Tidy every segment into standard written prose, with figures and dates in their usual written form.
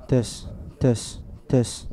Test, test, test.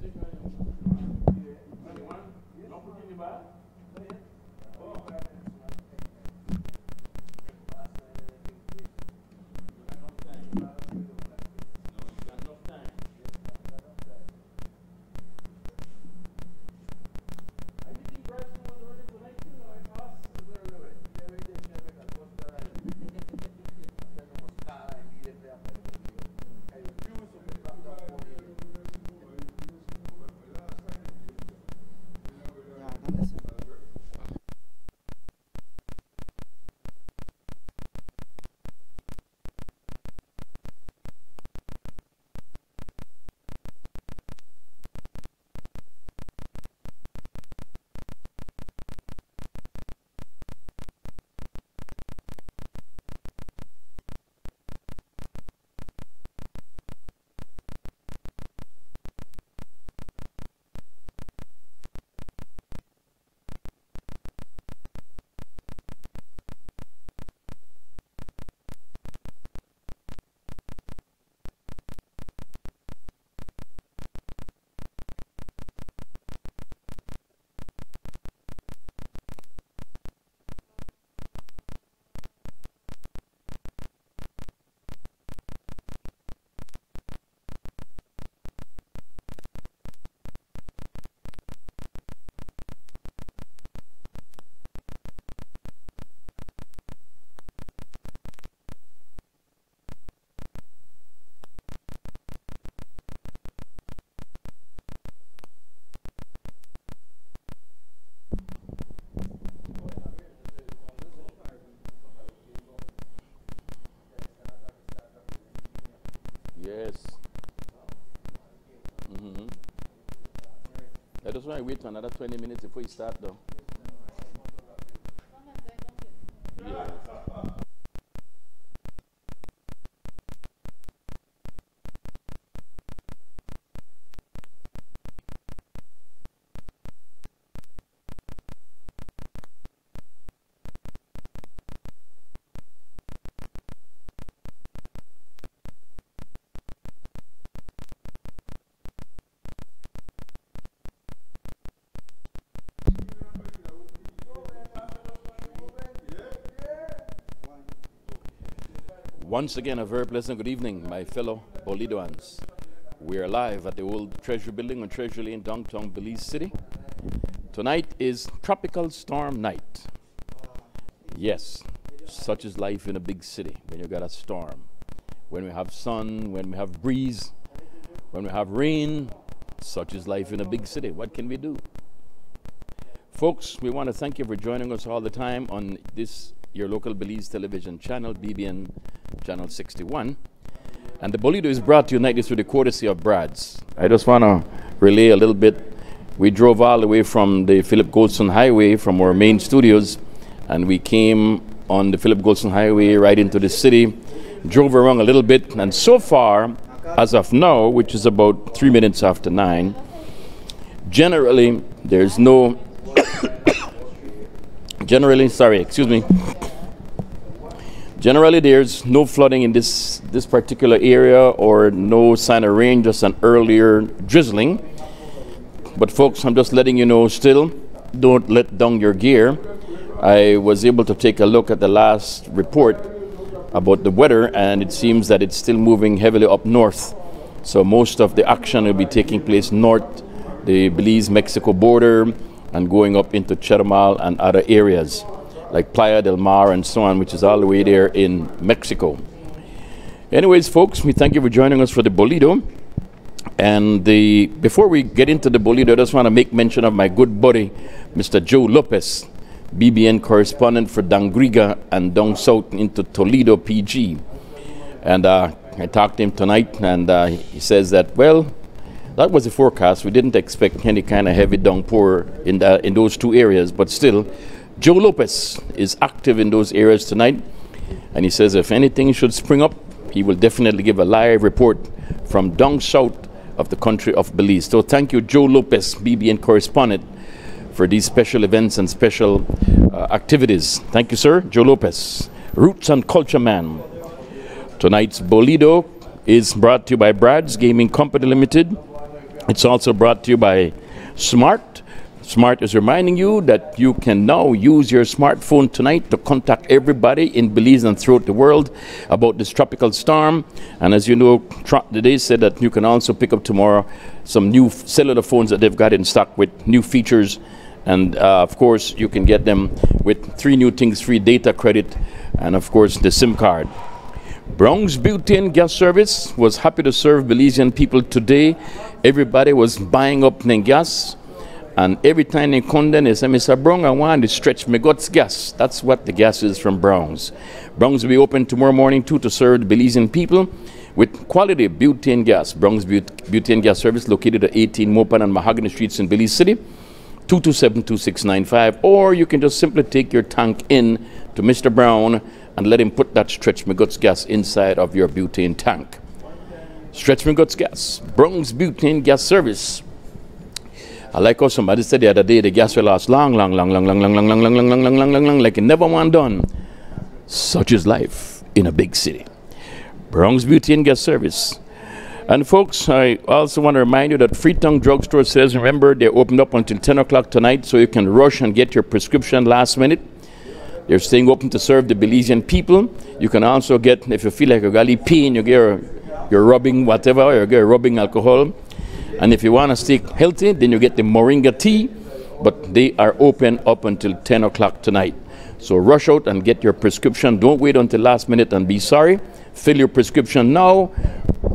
Yes. I just want to wait for another 20 minutes before you start, though. Yeah. Once again, a very pleasant good evening, my fellow Bolidoans. We are live at the old Treasury Building on Treasury Lane, downtown Belize City. Tonight is Tropical Storm Night. Yes, such is life in a big city when you got a storm. When we have sun, when we have breeze, when we have rain, such is life in a big city. What can we do? Folks, we want to thank you for joining us all the time on this, your local Belize television channel, BBN Channel 61. And the Bolido is brought to you nightly through the courtesy of Brad's. I just want to relay a little bit. We drove all the way from the Philip Goldson Highway from our main studios, and we came on the Philip Goldson Highway right into the city, drove around a little bit, and so far, as of now, which is about 3 minutes after 9, generally, there's no Generally, there's no flooding in this particular area or no sign of rain, just an earlier drizzling. But folks, I'm just letting you know still, don't let down your gear. I was able to take a look at the last report about the weather, and it seems that it's still moving heavily up north. So most of the action will be taking place north, the Belize-Mexico border, and going up into Chetumal and other areas like Playa del Mar and so on, which is all the way there in Mexico. Anyways, folks, we thank you for joining us for the Bolido. And before we get into the Bolido, I just want to make mention of my good buddy, Mr. Joe Lopez, BBN correspondent for Dangriga and down south into Toledo, PG. And I talked to him tonight, and he says that, well, that was the forecast. We didn't expect any kind of heavy downpour in those two areas, but still, Joe Lopez is active in those areas tonight, and he says if anything should spring up, he will definitely give a live report from down south of the country of Belize. So thank you, Joe Lopez, BBN correspondent, for these special events and special activities. Thank you, sir. Joe Lopez, Roots and Culture Man. Tonight's Bolido is brought to you by Brad's Gaming Company Limited. It's also brought to you by Smart. Smart is reminding you that you can now use your smartphone tonight to contact everybody in Belize and throughout the world about this tropical storm. And as you know, they said that you can also pick up tomorrow some new cellular phones that they've got in stock with new features. And of course, you can get them with 3 new things, free data credit, and of course, the SIM card. Brown's Butane Gas Service was happy to serve Belizean people today. Everybody was buying up the gas. And every time they come then, they say, Mr. Brown, I want to stretch my guts gas. That's what the gas is from Brown's. Brown's will be open tomorrow morning too to serve the Belizean people with quality butane gas. Brown's Butane Gas Service located at 18 Mopan and Mahogany Streets in Belize City, 227-2695. Or you can just simply take your tank in to Mr. Brown and let him put that stretch my guts gas inside of your butane tank. Stretch my guts gas. Brown's Butane Gas Service. I like how somebody said the other day the gas will last long, like it never one done. Such is life in a big city. Brown's Butane Gas Service. And folks, I also want to remind you that Freetown Drugstore says, remember, they're opened up until 10 o'clock tonight, so you can rush and get your prescription last minute. They're staying open to serve the Belizean people. You can also get, if you feel like you got pain, you get your rubbing whatever, or you get rubbing alcohol. And if you want to stay healthy, then you get the moringa tea, but they are open up until 10 o'clock tonight. So rush out and get your prescription. Don't wait until last minute and be sorry. Fill your prescription now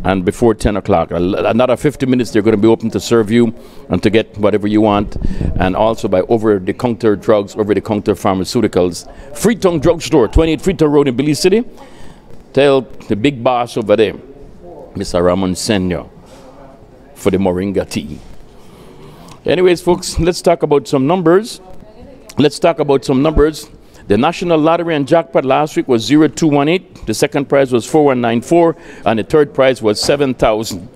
and before 10 o'clock. Another 50 minutes, they're going to be open to serve you and to get whatever you want. And also by over-the-counter drugs, over-the-counter pharmaceuticals. Freetown Drugstore, 28 Freetown Road in Belize City. Tell the big boss over there, Mr. Ramon Senor, for the moringa tea. Anyways, folks, let's talk about some numbers. The National Lottery and Jackpot last week was 0218. The second prize was 4194. And the third prize was 7,000.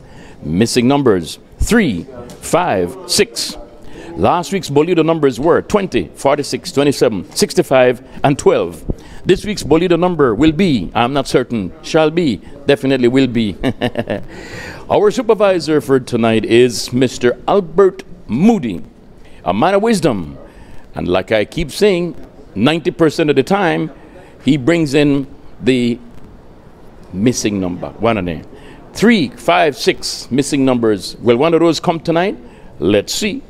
Missing numbers 3, 5, 6. Last week's Bolido numbers were 20, 46, 27, 65, and 12. This week's Bolido number will be, I'm not certain, shall be, definitely will be. Our supervisor for tonight is Mr. Albert Moody, a man of wisdom. And like I keep saying, 90% of the time, he brings in the missing number. One of them. 3, 5, 6 missing numbers. Will one of those come tonight? Let's see.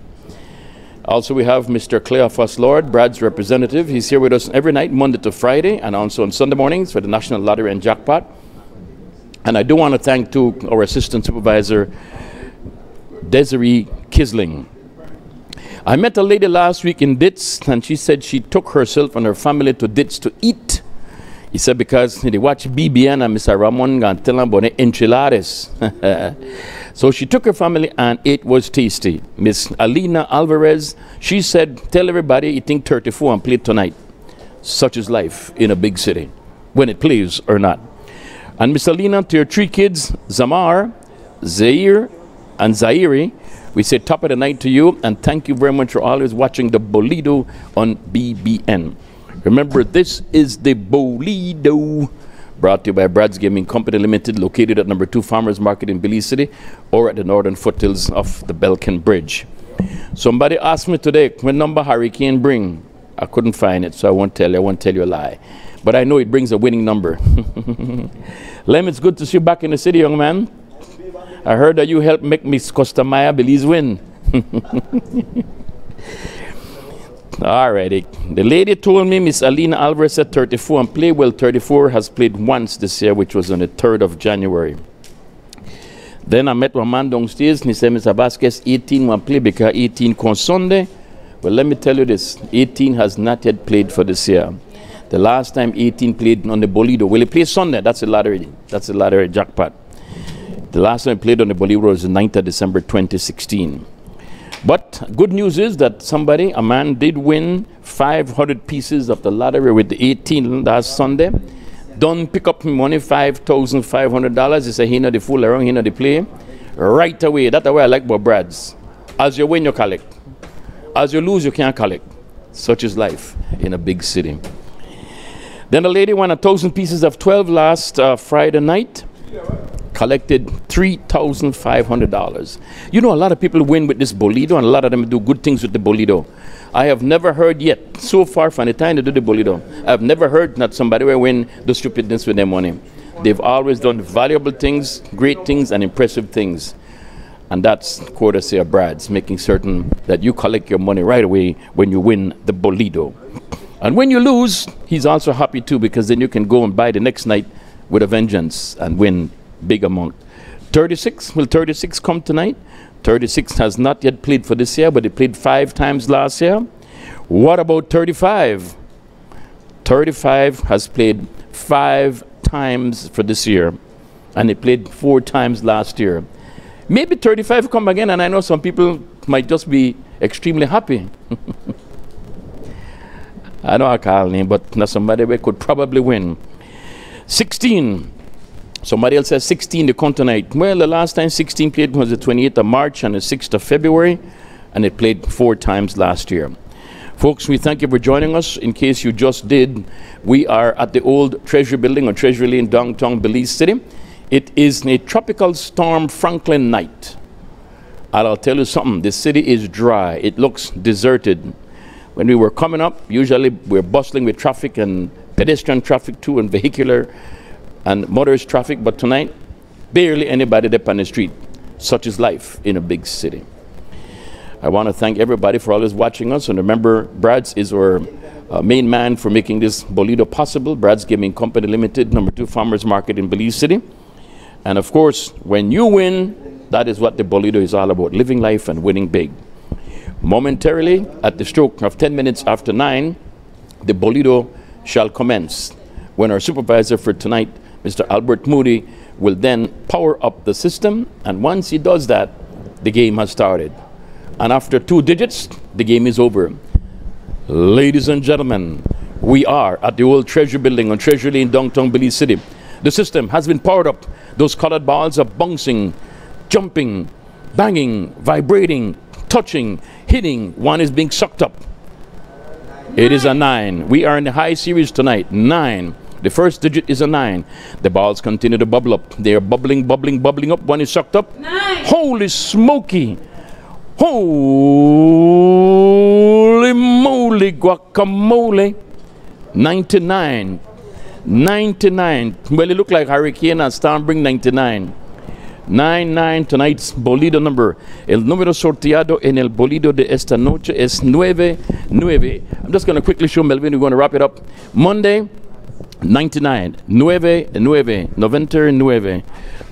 Also, we have Mr. Cleophas Lord, Brad's representative. He's here with us every night, Monday to Friday, and also on Sunday mornings for the National Lottery and Jackpot. And I do want to thank, too, our assistant supervisor, Desiree Kisling. I met a lady last week in Ditz, and she said she took herself and her family to Ditz to eat. He said because they watch BBN and Mr. Ramon and tell them about the enchiladas. So she took her family and it was tasty. Miss Alina Alvarez, she said, tell everybody eating 34 and play tonight. Such is life in a big city, when it plays or not. And Miss Alina, to your 3 kids, Zamar, Zaire, and Zaire, we say top of the night to you, and thank you very much for always watching the Bolido on BBN. Remember, this is the Bolido, brought to you by Brad's Gaming Company Limited, located at number 2 Farmers Market in Belize City, or at the northern foothills of the Belkin Bridge. Somebody asked me today, what number Hurricane bring? I couldn't find it, so I won't tell you a lie. But I know it brings a winning number. Lem, it's good to see you back in the city, young man. I heard that you helped make Miss Costa Maya Belize win. Alrighty. The lady told me Miss Alina Alvarez said 34 and play well. 34 has played once this year, which was on the 3rd of January. Then I met one man downstairs and he said, Mr. Vasquez, 18 will play because 18 comes Sunday. Well, let me tell you this. 18 has not yet played for this year. The last time 18 played on the Bolido, well, he played Sunday. That's the lottery. That's the lottery jackpot. The last time I played on the Bolido was the 9th of December 2016. But good news is that a man did win 500 pieces of the lottery with the 18 last Sunday. Done pick up money, $5,500. He said he know the fool around, he know the play. Right away, that's the way I like about Brad's. As you win, you collect. As you lose, you can't collect. Such is life in a big city. Then a lady won 1,000 pieces of 12 last Friday night. collected $3,500. You know, a lot of people win with this Bolido, and a lot of them do good things with the Bolido. I have never heard yet, so far from the time they do the Bolido, I've never heard that somebody will win the stupidness with their money. They've always done valuable things, great things, and impressive things. And that's courtesy of Brad's, making certain that you collect your money right away when you win the Bolido. And when you lose, he's also happy too, because then you can go and buy the next night with a vengeance and win big amount. 36, will 36 come tonight? 36 has not yet played for this year, but it played 5 times last year. What about 35? 35 has played 5 times for this year, and it played 4 times last year. Maybe 35 come again, and I know some people might just be extremely happy. I know I call name, but not somebody we could probably win. 16. Somebody else says 16 to come tonight. Well, the last time 16 played was the 28th of March and the 6th of February, and it played 4 times last year. Folks, we thank you for joining us. In case you just did, we are at the old Treasury Building on Treasury Lane, downtown Belize City. It is a tropical storm Franklin night. And I'll tell you something, the city is dry. It looks deserted. When we were coming up, usually we're bustling with traffic and pedestrian traffic too, and vehicular and motorist traffic, but tonight, barely anybody there on the street. Such is life in a big city. I want to thank everybody for always watching us, and remember, Brad's is our main man for making this Bolido possible. Brad's Gaming Company Limited, #2 Farmers Market in Belize City. And of course, when you win, that is what the Bolido is all about, living life and winning big. Momentarily, at the stroke of 10 minutes after 9, the Bolido shall commence, when our supervisor for tonight, Mr. Albert Moody, will then power up the system, and once he does that, the game has started. And after 2 digits, the game is over. Ladies and gentlemen, we are at the old Treasury Building on Treasury Lane, downtown Belize City. The system has been powered up. Those colored balls are bouncing, jumping, banging, vibrating, touching, hitting. One is being sucked up. It is a 9. We are in the high series tonight. 9. The first digit is a 9. The balls continue to bubble up. They are bubbling, bubbling, bubbling up. One is sucked up. 9. Holy smoky. Holy moly guacamole. 99. 99. Well, it looked like Hurricane and Storm bring 99. 99, tonight's Bolido number. El número sorteado en el Bolido de esta noche es 99. I'm just going to quickly show Melvin. We're going to wrap it up. Monday, 99. 99.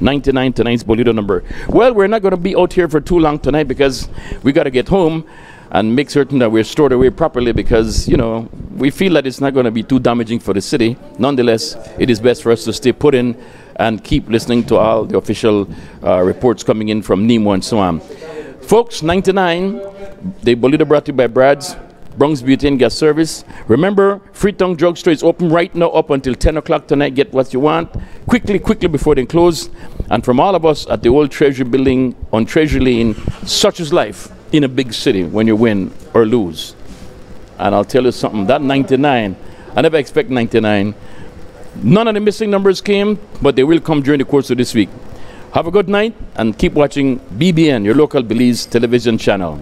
99, tonight's Bolido number. Well, we're not going to be out here for too long tonight because we got to get home and make certain that we're stored away properly, because, you know, we feel that it's not going to be too damaging for the city. Nonetheless, it is best for us to stay put in and keep listening to all the official reports coming in from Nemo and so on. Folks, 99, the Bolido brought to you by Brad's Bronx Beauty and Gas Service. Remember, Freetown Drugstore is open right now up until 10 o'clock tonight. Get what you want quickly before they close. And from all of us at the old Treasury Building on Treasury Lane, such is life in a big city when you win or lose. And I'll tell you something, that 99, I never expect 99. None of the missing numbers came, but they will come during the course of this week. Have a good night and keep watching BBN, your local Belize television channel.